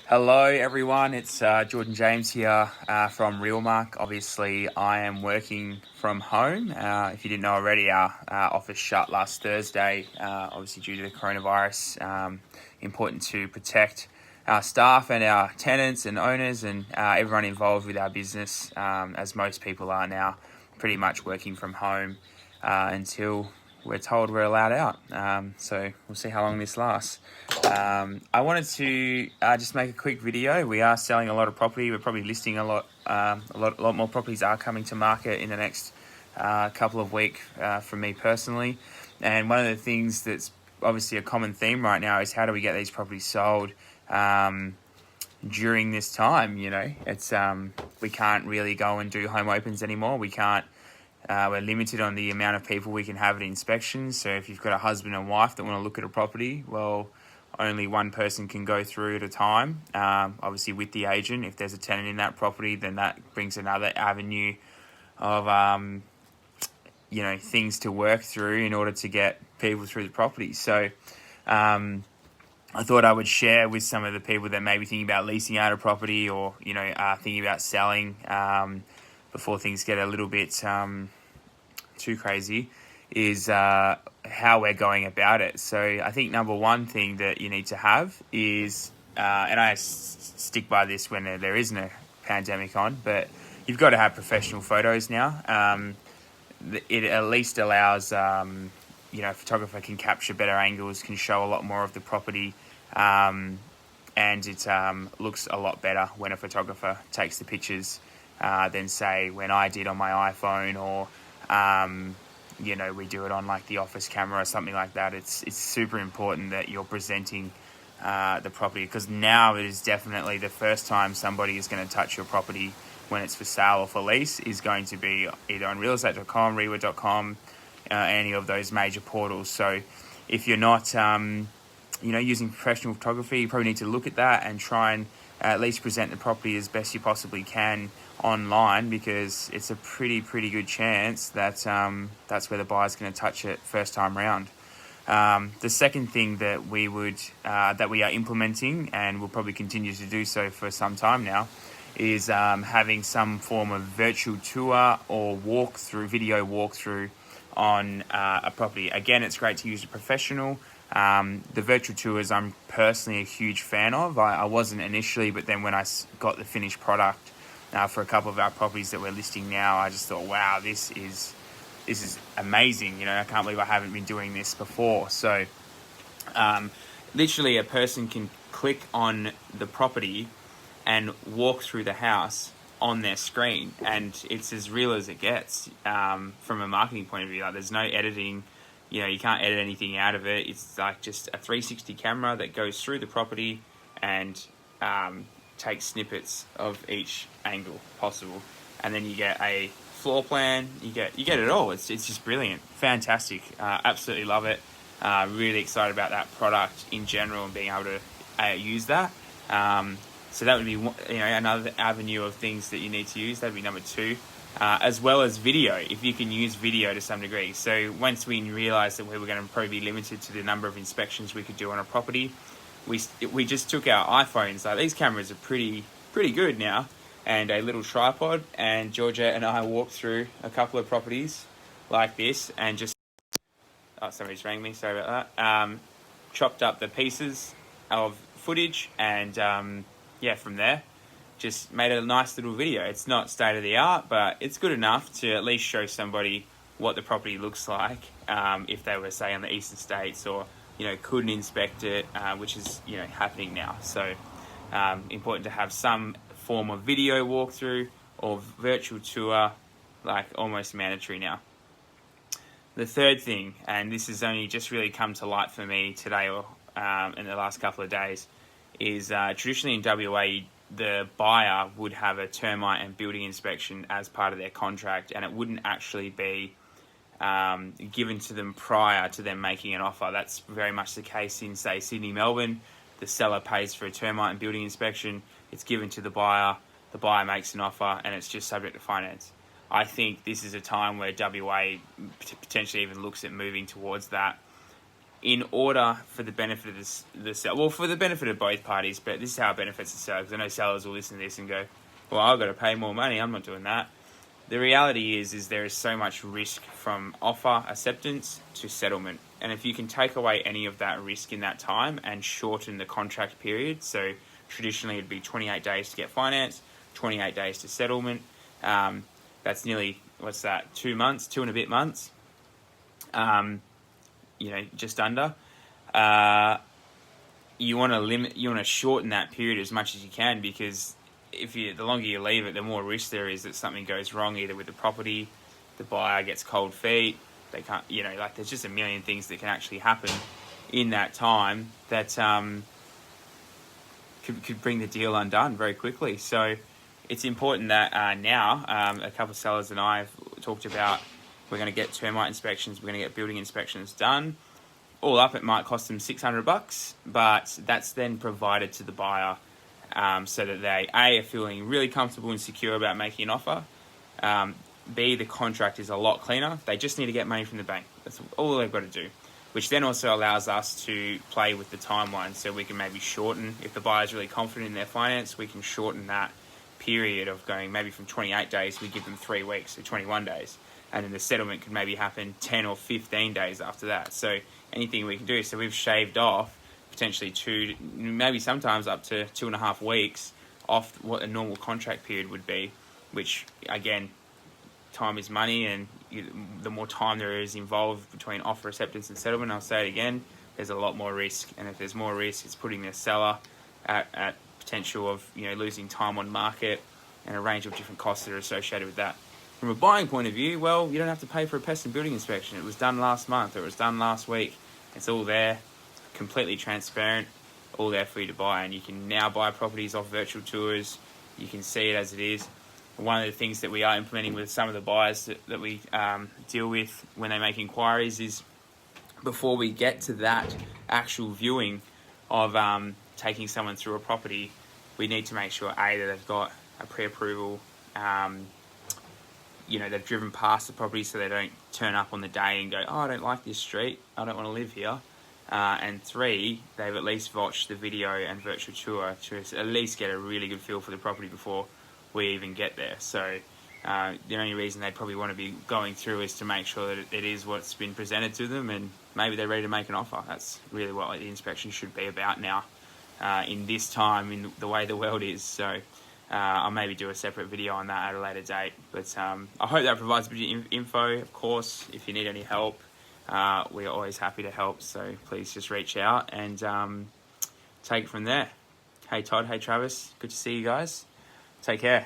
Hello everyone, it's Jordan James here from Realmark. Obviously, I am working from home. If you didn't know already, our office shut last Thursday, obviously due to the coronavirus. Important to protect our staff and our tenants and owners and everyone involved with our business, as most people are now pretty much working from home until we're told we're allowed out. So we'll see how long this lasts. I wanted to just make a quick video. We are selling a lot of property. We're probably listing a lot more properties are coming to market in the next couple of weeks for me personally. And one of the things that's obviously a common theme right now is how do we get these properties sold during this time? You know, it's we can't really go and do home opens anymore. We can't. We're limited on the amount of people we can have at inspections. So if you've got a husband and wife that want to look at a property, well, only one person can go through at a time. Obviously with the agent, if there's a tenant in that property, then that brings another avenue of, things to work through in order to get people through the property. So I thought I would share with some of the people that may be thinking about leasing out a property or, thinking about selling before things get a little bit too crazy, is how we're going about it. So I think number one thing that you need to have is, and I stick by this when there isn't a pandemic on, but you've got to have professional photos now. It at least allows, a photographer can capture better angles, can show a lot more of the property, and it looks a lot better when a photographer takes the pictures than say when I did on my iPhone or we do it on like the office camera or something like that. It's super important that you're presenting the property, because now it is definitely the first time somebody is going to touch your property when it's for sale or for lease is going to be either on realestate.com, reiwa.com, any of those major portals. So if you're not using professional photography, you probably need to look at that and try and at least present the property as best you possibly can online, because it's a pretty good chance that that's where the buyer's going to touch it first time round. The second thing that we are implementing, and will probably continue to do so for some time now, is having some form of virtual tour or video walkthrough on a property. Again, it's great to use a professional. The virtual tours I'm personally a huge fan of. I wasn't initially, but then when I got the finished product for a couple of our properties that we're listing now, I just thought, wow, this is amazing. I can't believe I haven't been doing this before. So literally a person can click on the property and walk through the house on their screen, and it's as real as it gets from a marketing point of view. Like, there's no editing. You can't edit anything out of it. It's like just a 360 camera that goes through the property and takes snippets of each angle possible, and then you get a floor plan. You get it all. It's just brilliant, fantastic. Absolutely love it. Really excited about that product in general and being able to use that. So that would be another avenue of things that you need to use. That'd be number two. As well as video, if you can use video to some degree. So once we realised that we were going to probably be limited to the number of inspections we could do on a property, we just took our iPhones. Like, these cameras are pretty good now, and a little tripod, and Georgia and I walked through a couple of properties like this and just... Oh, somebody's rang me, sorry about that. Chopped up the pieces of footage and from there just made a nice little video. It's not state of the art, but it's good enough to at least show somebody what the property looks like if they were, say, on the eastern states or couldn't inspect it, which is happening now. So important to have some form of video walkthrough or virtual tour, like almost mandatory now. The third thing, and this has only just really come to light for me today or in the last couple of days, is traditionally in WA, the buyer would have a termite and building inspection as part of their contract, and it wouldn't actually be given to them prior to them making an offer. That's very much the case in, say, Sydney, Melbourne. The seller pays for a termite and building inspection. It's given to the buyer makes an offer, and it's just subject to finance. I think this is a time where WA potentially even looks at moving towards that. in order for the benefit of the seller, well, for the benefit of both parties, but this is how it benefits the seller, because I know sellers will listen to this and go, well, I've got to pay more money, I'm not doing that. The reality is there is so much risk from offer acceptance to settlement. And if you can take away any of that risk in that time and shorten the contract period, so traditionally it'd be 28 days to get finance, 28 days to settlement, that's nearly, 2 months, 2 and a bit months, just under. You want to shorten that period as much as you can, because the longer you leave it, the more risk there is that something goes wrong, either with the property, the buyer gets cold feet, they can't, there's just a million things that can actually happen in that time that could bring the deal undone very quickly. So it's important that now, a couple of sellers and I have talked about, we're going to get termite inspections, we're going to get building inspections done. All up, it might cost them $600, but that's then provided to the buyer, so that they, A, are feeling really comfortable and secure about making an offer. B, the contract is a lot cleaner. They just need to get money from the bank. That's all they've got to do, which then also allows us to play with the timeline. So we can maybe shorten, if the buyer's really confident in their finance, we can shorten that period of going maybe from 28 days, we give them 3 weeks, so 21 days. And then the settlement could maybe happen 10 or 15 days after that. So anything we can do. So we've shaved off potentially 2, maybe sometimes up to 2.5 weeks off what a normal contract period would be, which, again, time is money, and the more time there is involved between offer acceptance and settlement, I'll say it again, there's a lot more risk. And if there's more risk, it's putting the seller at potential of losing time on market and a range of different costs that are associated with that. From a buying point of view, well, you don't have to pay for a pest and building inspection. It was done last month, or it was done last week. It's all there, completely transparent, all there for you to buy. And you can now buy properties off virtual tours. You can see it as it is. One of the things that we are implementing with some of the buyers that we deal with when they make inquiries is, before we get to that actual viewing of taking someone through a property, we need to make sure, A, that they've got a pre-approval, they've driven past the property, so they don't turn up on the day and go, oh, I don't like this street, I don't want to live here. And 3, they've at least watched the video and virtual tour to at least get a really good feel for the property before we even get there. So the only reason they'd probably want to be going through is to make sure that it is what's been presented to them, and maybe they're ready to make an offer. That's really what the inspection should be about now, in this time, in the way the world is. So I'll maybe do a separate video on that at a later date. But I hope that provides a bit of info. Of course, if you need any help, we are always happy to help. So please just reach out and take it from there. Hey Todd, hey Travis, good to see you guys. Take care.